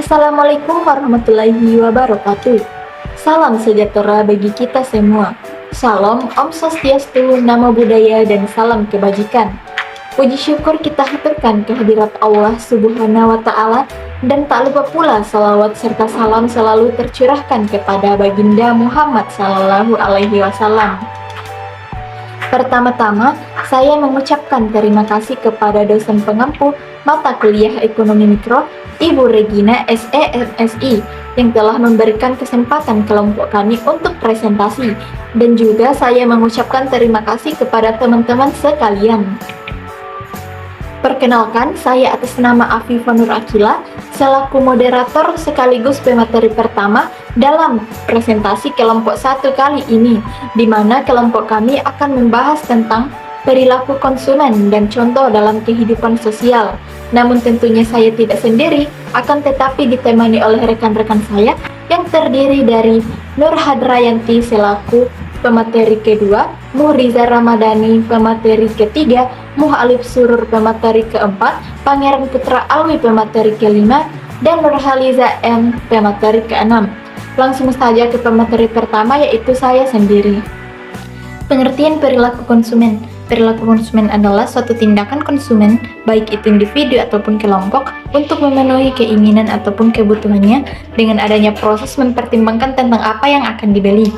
Assalamualaikum warahmatullahi wabarakatuh. Salam sejahtera bagi kita semua. Salam Om Swastiastu, Namo Buddhaya, dan salam kebajikan. Puji syukur kita haturkan kehadirat Allah Subhanahu wa Ta'ala, dan tak lupa pula salawat serta salam selalu tercurahkan kepada baginda Muhammad Sallallahu Alaihi Wasallam. Pertama-tama, saya mengucapkan terima kasih kepada dosen pengampu mata kuliah Ekonomi Mikro, Ibu Regina SEMSI, yang telah memberikan kesempatan kelompok kami untuk presentasi, dan juga saya mengucapkan terima kasih kepada teman-teman sekalian. Perkenalkan, saya atas nama Afifah Nur Akila, selaku moderator sekaligus pemateri pertama dalam presentasi kelompok 1 kali ini, di mana kelompok kami akan membahas tentang perilaku konsumen dan contoh dalam kehidupan sosial. Namun tentunya saya tidak sendiri, akan tetapi ditemani oleh rekan-rekan saya yang terdiri dari Nur Hadrayanti selaku pemateri kedua, Muhriza Ramadhani pemateri ketiga, Muh Alif Surur pemateri keempat, Pangeran Putra Alwi pemateri kelima, dan Nurhaliza M pemateri keenam. Langsung saja ke pemateri pertama, yaitu saya sendiri. Pengertian perilaku konsumen. Perilaku konsumen adalah suatu tindakan konsumen, baik itu individu ataupun kelompok, untuk memenuhi keinginan ataupun kebutuhannya dengan adanya proses mempertimbangkan tentang apa yang akan dibeli.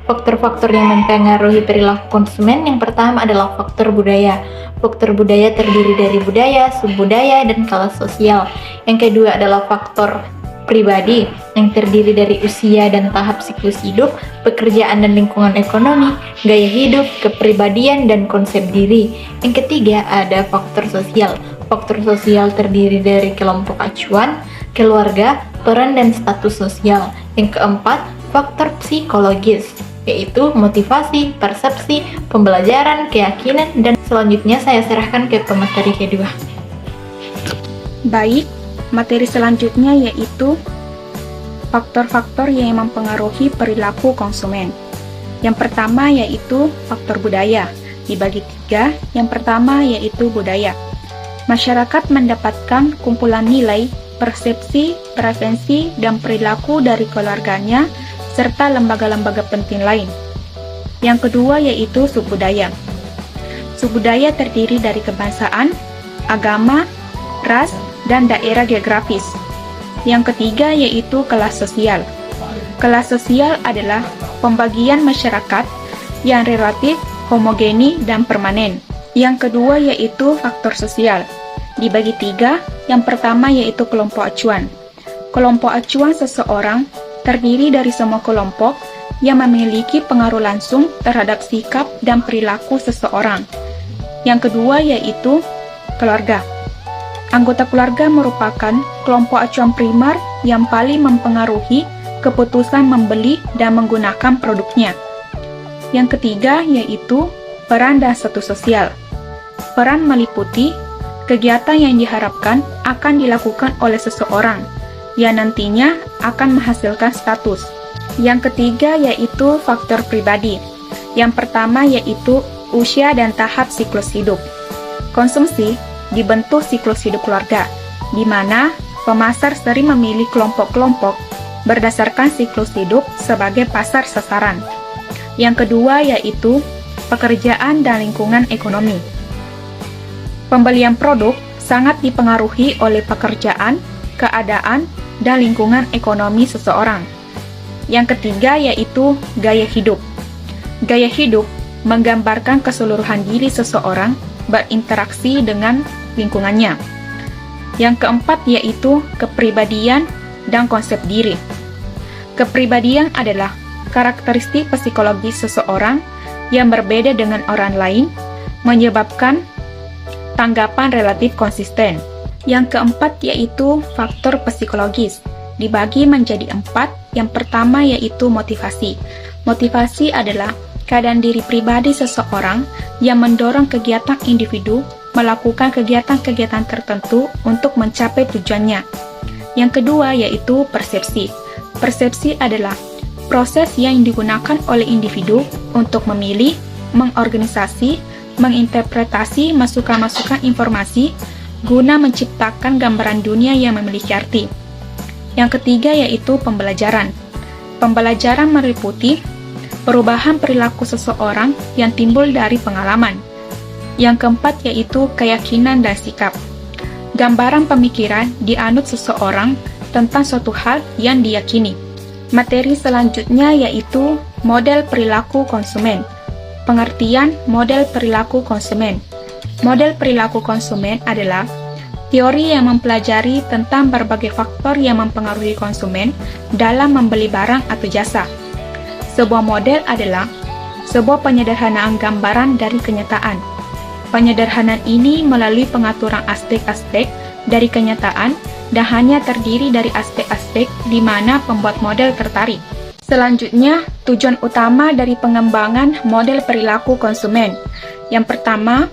Faktor-faktor yang mempengaruhi perilaku konsumen yang pertama adalah faktor budaya. Faktor budaya terdiri dari budaya, subbudaya, dan kelas sosial. Yang kedua adalah faktor pribadi yang terdiri dari usia dan tahap siklus hidup, pekerjaan dan lingkungan ekonomi, gaya hidup, kepribadian, dan konsep diri. Yang ketiga ada faktor sosial. Faktor sosial terdiri dari kelompok acuan, keluarga, peran, dan status sosial. Yang keempat, faktor psikologis, yaitu motivasi, persepsi, pembelajaran, keyakinan, dan selanjutnya saya serahkan ke pemateri kedua. Baik, materi selanjutnya yaitu faktor-faktor yang mempengaruhi perilaku konsumen. Yang pertama yaitu faktor budaya, dibagi tiga. Yang pertama yaitu budaya. Masyarakat mendapatkan kumpulan nilai, persepsi, preferensi, dan perilaku dari keluarganya, serta lembaga-lembaga penting lain. Yang kedua yaitu subbudaya. Subbudaya terdiri dari kebangsaan, agama, ras, dan daerah geografis. Yang ketiga yaitu kelas sosial. Kelas sosial adalah pembagian masyarakat yang relatif, homogeni, dan permanen. Yang kedua yaitu faktor sosial. Dibagi tiga. Yang pertama yaitu kelompok acuan. Kelompok acuan seseorang terdiri dari semua kelompok yang memiliki pengaruh langsung terhadap sikap dan perilaku seseorang. Yang kedua yaitu keluarga. Anggota keluarga merupakan kelompok acuan primer yang paling mempengaruhi keputusan membeli dan menggunakan produknya. Yang ketiga yaitu peran dan status sosial. Peran meliputi kegiatan yang diharapkan akan dilakukan oleh seseorang yang nantinya akan menghasilkan status. Yang ketiga yaitu faktor pribadi. Yang pertama yaitu usia dan tahap siklus hidup. Konsumsi dibentuk siklus hidup keluarga, di mana pemasar sering memilih kelompok-kelompok berdasarkan siklus hidup sebagai pasar sasaran. Yang kedua yaitu pekerjaan dan lingkungan ekonomi. Pembelian produk sangat dipengaruhi oleh pekerjaan, keadaan, dan lingkungan ekonomi seseorang. Yang ketiga yaitu gaya hidup. Gaya hidup menggambarkan keseluruhan diri seseorang berinteraksi dengan lingkungannya. Yang keempat yaitu kepribadian dan konsep diri. Kepribadian adalah karakteristik psikologis seseorang yang berbeda dengan orang lain, menyebabkan tanggapan relatif konsisten. Yang keempat yaitu faktor psikologis, dibagi menjadi 4. Yang pertama yaitu motivasi. Motivasi adalah keadaan diri pribadi seseorang yang mendorong kegiatan individu melakukan kegiatan-kegiatan tertentu untuk mencapai tujuannya. Yang kedua yaitu persepsi. Persepsi adalah proses yang digunakan oleh individu untuk memilih, mengorganisasi, menginterpretasi masukan-masukan informasi guna menciptakan gambaran dunia yang memiliki arti. Yang ketiga yaitu pembelajaran. Pembelajaran meliputi perubahan perilaku seseorang yang timbul dari pengalaman. Yang keempat yaitu keyakinan dan sikap. Gambaran pemikiran dianut seseorang tentang suatu hal yang diyakini. Materi selanjutnya yaitu model perilaku konsumen. Pengertian model perilaku konsumen. Model perilaku konsumen adalah teori yang mempelajari tentang berbagai faktor yang mempengaruhi konsumen dalam membeli barang atau jasa. Sebuah model adalah sebuah penyederhanaan gambaran dari kenyataan. Penyederhanaan ini melalui pengaturan aspek-aspek dari kenyataan dan hanya terdiri dari aspek-aspek di mana pembuat model tertarik. Selanjutnya, tujuan utama dari pengembangan model perilaku konsumen. Yang pertama,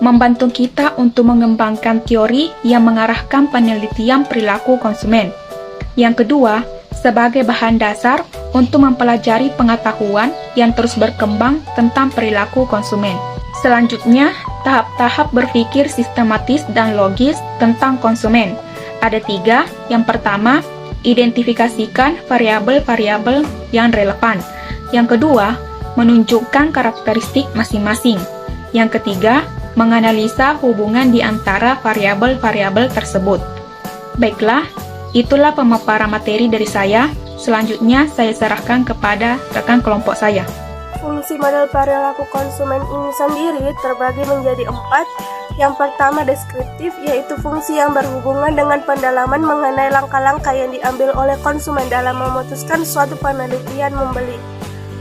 membantu kita untuk mengembangkan teori yang mengarahkan penelitian perilaku konsumen. Yang kedua, sebagai bahan dasar untuk mempelajari pengetahuan yang terus berkembang tentang perilaku konsumen. Selanjutnya, tahap-tahap berpikir sistematis dan logis tentang konsumen. Ada 3. Yang pertama, identifikasikan variabel-variabel yang relevan. Yang kedua, menunjukkan karakteristik masing-masing. Yang ketiga, menganalisa hubungan di antara variabel-variabel tersebut. Baiklah, itulah pemaparan materi dari saya. Selanjutnya, saya serahkan kepada rekan kelompok saya. Fungsi model perilaku konsumen ini sendiri terbagi menjadi 4. Yang pertama deskriptif, yaitu fungsi yang berhubungan dengan pendalaman mengenai langkah-langkah yang diambil oleh konsumen dalam memutuskan suatu penelitian membeli.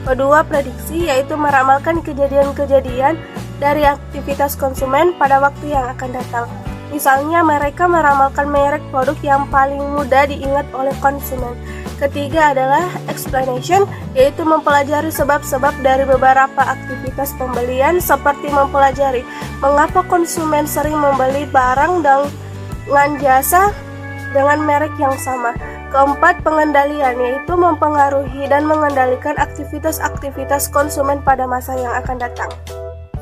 Kedua, prediksi, yaitu meramalkan kejadian-kejadian dari aktivitas konsumen pada waktu yang akan datang. Misalnya, mereka meramalkan merek produk yang paling mudah diingat oleh konsumen. Ketiga adalah explanation, yaitu mempelajari sebab-sebab dari beberapa aktivitas pembelian, seperti mempelajari mengapa konsumen sering membeli barang dengan jasa dengan merek yang sama. Keempat, pengendalian, yaitu mempengaruhi dan mengendalikan aktivitas-aktivitas konsumen pada masa yang akan datang.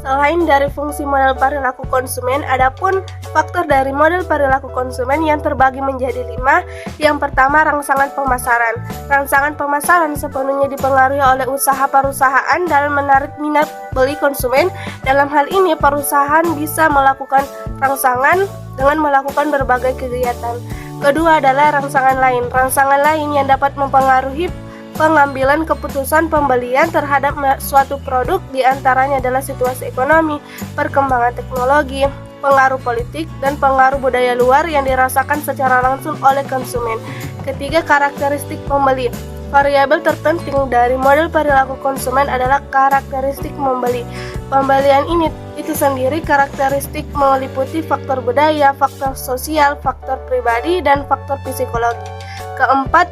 Selain dari fungsi model perilaku konsumen, adapun faktor dari model perilaku konsumen yang terbagi menjadi 5. Yang pertama, rangsangan pemasaran. Rangsangan pemasaran sepenuhnya dipengaruhi oleh usaha perusahaan dalam menarik minat beli konsumen. Dalam hal ini, perusahaan bisa melakukan rangsangan dengan melakukan berbagai kegiatan. Kedua adalah rangsangan lain. Rangsangan lain yang dapat mempengaruhi pengambilan keputusan pembelian terhadap suatu produk, diantaranya adalah situasi ekonomi, perkembangan teknologi, pengaruh politik, dan pengaruh budaya luar yang dirasakan secara langsung oleh konsumen. Ketiga, karakteristik pembeli. Variabel terpenting dari model perilaku konsumen adalah karakteristik membeli. Pembelian ini itu sendiri karakteristik meliputi faktor budaya, faktor sosial, faktor pribadi, dan faktor psikologi. Keempat,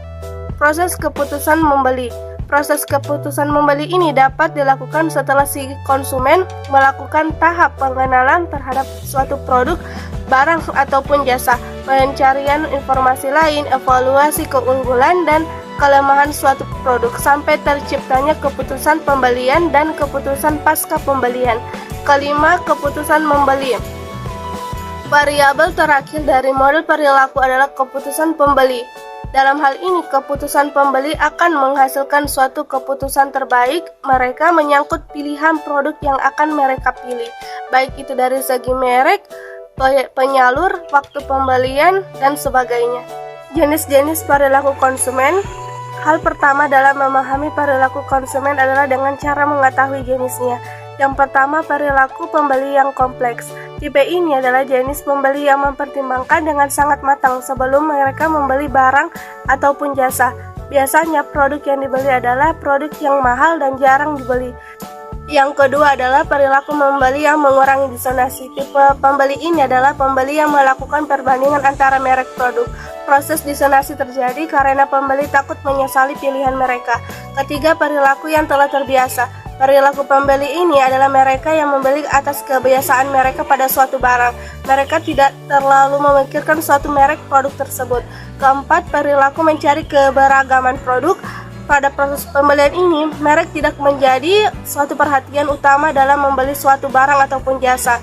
proses keputusan membeli. Proses keputusan membeli ini dapat dilakukan setelah si konsumen melakukan tahap pengenalan terhadap suatu produk, barang, ataupun jasa, pencarian informasi lain, evaluasi keunggulan dan kelemahan suatu produk, sampai terciptanya keputusan pembelian dan keputusan pasca pembelian. Kelima, keputusan membeli. Variabel terakhir dari model perilaku adalah keputusan pembeli. Dalam hal ini, keputusan pembeli akan menghasilkan suatu keputusan terbaik mereka menyangkut pilihan produk yang akan mereka pilih, baik itu dari segi merek, penyalur, waktu pembelian, dan sebagainya. Jenis-jenis perilaku konsumen. Hal pertama dalam memahami perilaku konsumen adalah dengan cara mengetahui jenisnya. Yang pertama, perilaku pembeli yang kompleks. Tipe ini adalah jenis pembeli yang mempertimbangkan dengan sangat matang sebelum mereka membeli barang ataupun jasa. Biasanya produk yang dibeli adalah produk yang mahal dan jarang dibeli. Yang kedua adalah perilaku membeli yang mengurangi disonansi. Tipe pembeli ini adalah pembeli yang melakukan perbandingan antara merek produk. Proses disonansi terjadi karena pembeli takut menyesali pilihan mereka. Ketiga, perilaku yang telah terbiasa. Perilaku pembeli ini adalah mereka yang membeli atas kebiasaan mereka pada suatu barang. Mereka tidak terlalu memikirkan suatu merek produk tersebut. Keempat, perilaku mencari keberagaman produk. Pada proses pembelian ini, merek tidak menjadi suatu perhatian utama dalam membeli suatu barang ataupun jasa.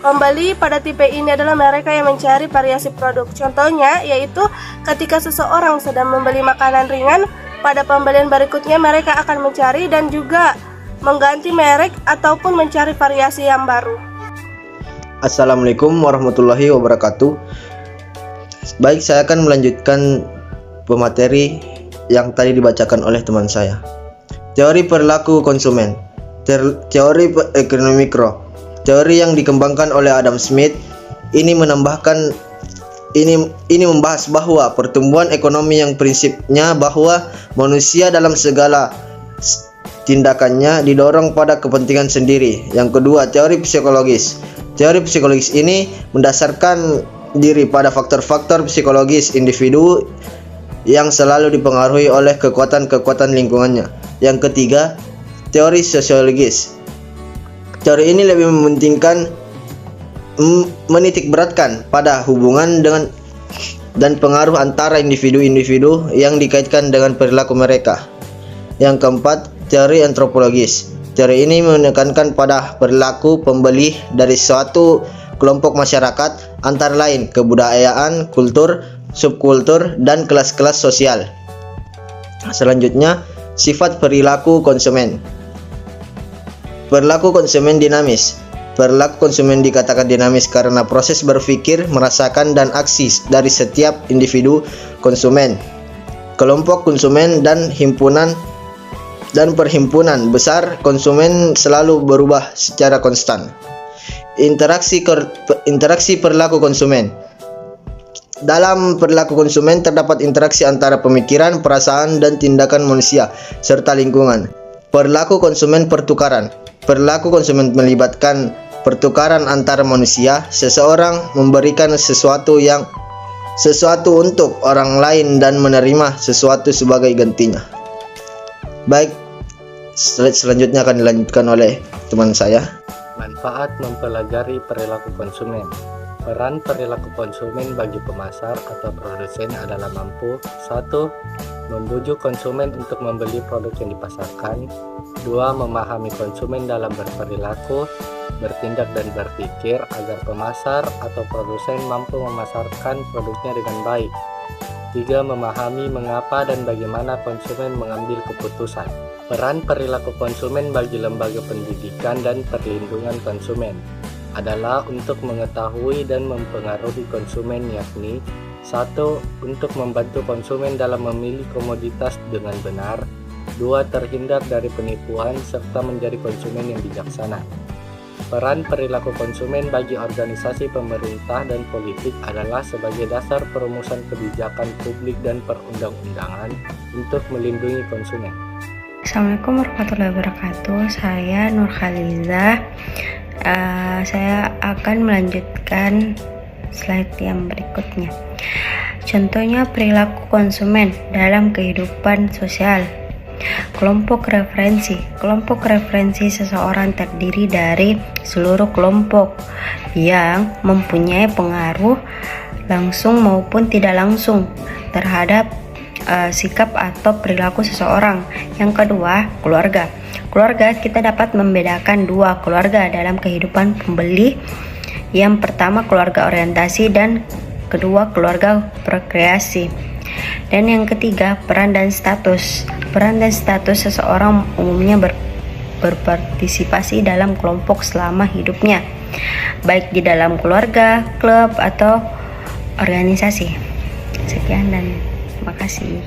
Pembeli pada tipe ini adalah mereka yang mencari variasi produk. Contohnya yaitu ketika seseorang sedang membeli makanan ringan, pada pembelian berikutnya mereka akan mencari dan juga mengganti merek ataupun mencari variasi yang baru. Assalamualaikum warahmatullahi wabarakatuh. Baik, saya akan melanjutkan pemateri yang tadi dibacakan oleh teman saya. Teori perilaku konsumen. Teori ekonomi mikro. Teori yang dikembangkan oleh Adam Smith ini membahas bahwa pertumbuhan ekonomi yang prinsipnya bahwa manusia dalam segala tindakannya didorong pada kepentingan sendiri. Yang kedua, teori psikologis. Teori psikologis ini mendasarkan diri pada faktor-faktor psikologis individu yang selalu dipengaruhi oleh kekuatan-kekuatan lingkungannya. Yang ketiga, teori sosiologis. Teori ini lebih mementingkan menitikberatkan pada hubungan dengan dan pengaruh antara individu-individu yang dikaitkan dengan perilaku mereka. Yang keempat, teori antropologis. Teori ini menekankan pada perilaku pembeli dari suatu kelompok masyarakat, antara lain kebudayaan, kultur, subkultur, dan kelas-kelas sosial. Selanjutnya, sifat perilaku konsumen. Perilaku konsumen dinamis. Perilaku konsumen dikatakan dinamis karena proses berpikir, merasakan, dan aksi dari setiap individu konsumen, kelompok konsumen, dan perhimpunan besar konsumen selalu berubah secara konstan. Interaksi perilaku konsumen. Dalam perilaku konsumen terdapat interaksi antara pemikiran, perasaan, dan tindakan manusia serta lingkungan. Perilaku konsumen pertukaran. Perilaku konsumen melibatkan pertukaran antara manusia. Seseorang memberikan sesuatu untuk orang lain dan menerima sesuatu sebagai gantinya. Baik, slide selanjutnya akan dilanjutkan oleh teman saya. Manfaat mempelajari perilaku konsumen. Peran perilaku konsumen bagi pemasar atau produsen adalah mampu 1. Membujuk konsumen untuk membeli produk yang dipasarkan. 2. Memahami konsumen dalam berperilaku, bertindak, dan berpikir agar pemasar atau produsen mampu memasarkan produknya dengan baik. 3. Memahami mengapa dan bagaimana konsumen mengambil keputusan. Peran perilaku konsumen bagi lembaga pendidikan dan perlindungan konsumen adalah untuk mengetahui dan mempengaruhi konsumen, yakni 1. Untuk membantu konsumen dalam memilih komoditas dengan benar. 2. Terhindar dari penipuan serta menjadi konsumen yang bijaksana. Peran perilaku konsumen bagi organisasi pemerintah dan politik adalah sebagai dasar perumusan kebijakan publik dan perundang-undangan untuk melindungi konsumen. Assalamualaikum warahmatullahi wabarakatuh. Saya Nur Khaliza. Saya akan melanjutkan slide yang berikutnya. Contohnya perilaku konsumen dalam kehidupan sosial. Kelompok referensi. Kelompok referensi seseorang terdiri dari seluruh kelompok yang mempunyai pengaruh langsung maupun tidak langsung terhadap sikap atau perilaku seseorang. Yang kedua, keluarga. Keluarga, kita dapat membedakan dua keluarga dalam kehidupan pembeli. Yang pertama, keluarga orientasi, dan kedua, keluarga prokreasi. Dan yang ketiga, peran dan status. Peran dan status seseorang umumnya berpartisipasi dalam kelompok selama hidupnya, baik di dalam keluarga, klub, atau organisasi. Sekian dan terima kasih.